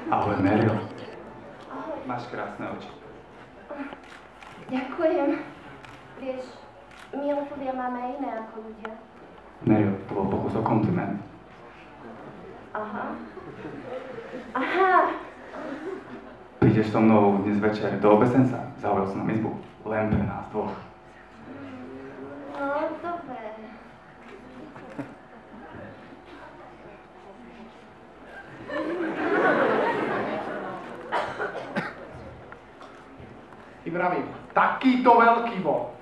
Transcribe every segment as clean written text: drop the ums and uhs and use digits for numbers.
Ahoj, Meryl. Ahoj. Máš krásne oči. Ďakujem. Vieš, my elfovia máme iné ako ľudia. Meryl, to bol pokus o kompliment. Aha. Aha. Prídeš so mnou dnes večer do obesenca? Zaujal som nám izbu. Len pre nás dvoch. No, dobre. Ty vravím, takýto veľký bol.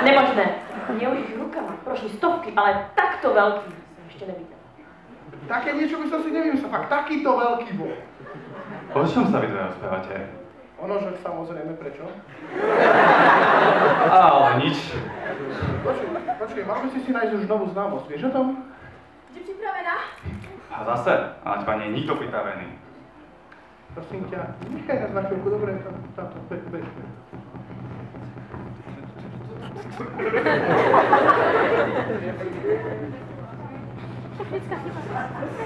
Nemožné. Neužíš rukama, prosím, stovky, ale takto veľký som ešte nevidel. Také niečo by som si nevymyslel, fakt takýto veľký bol. O čom sa vy dve rozprávate? Ono, že samozrejme, prečo? Ale nič. Počkej, mal by si nájsť už novú známosť, vieš o tom? Ste pripravená? A zase, ale teba nie je nikto pripravený. Prosím ťa, nechaj nás na chvíľku, dobre? Táto, beď.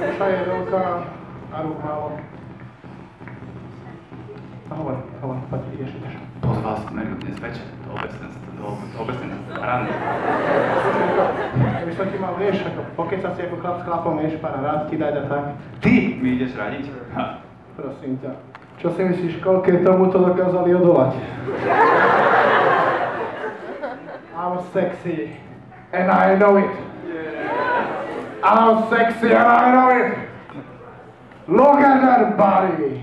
Duša je veľká a rúk málo. Hovor, poď, ideš. Pozval som Meryl dnes večer do obesenca ráno. Keby som ti mal, vieš, ako pokecať si ako chlap s chlapom, vieš, pána rád ti dať a tak. Ty mi ideš radiť? Ha. Prosím ťa, čo si myslíš, koľké tomuto dokázali odolať? I'm sexy, and I know it. I'm sexy, and I know it. Look at that body.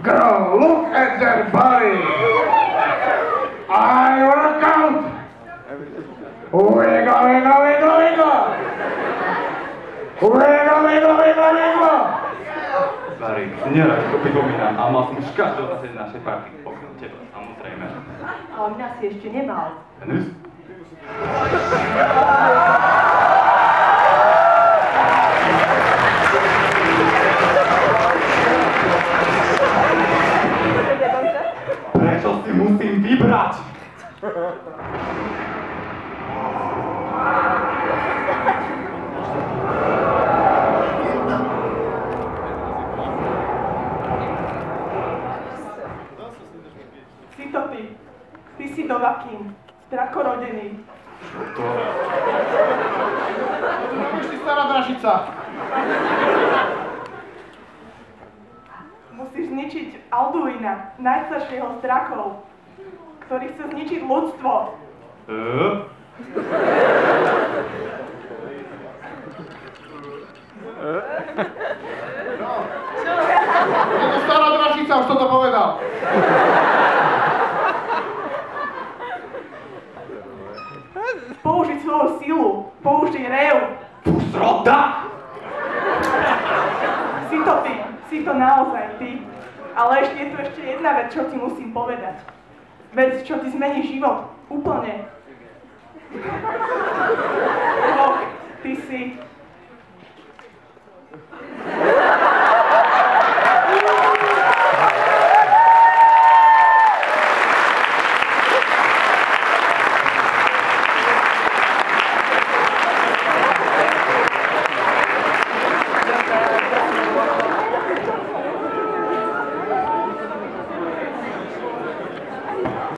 Girl, look at that body. I work out. Wiggle, wiggle, wiggle, wiggle. Wiggle, wiggle, wiggle, wiggle. Barry, nerad to pripomínam a mal som už každého zase našej party, pokiaľ teba, samozrejme. Ale mňa si ešte nemal. Dennis? Prečo si musím vybrať? Si to ty. Ty si Dovahkiin, drakorodený. Čo to? Už si stará dražica. Musíš zničiť Alduina, najstaršieho z drakov, ktorý chce zničiť ľudstvo. Je to stará dražica, už som to povedal. Použiť svoju silu, použij rev. Pusrota! Si to naozaj ty. Ale je tu ešte jedna vec, čo ti musím povedať. Vec, čo ti zmení život. Úplne.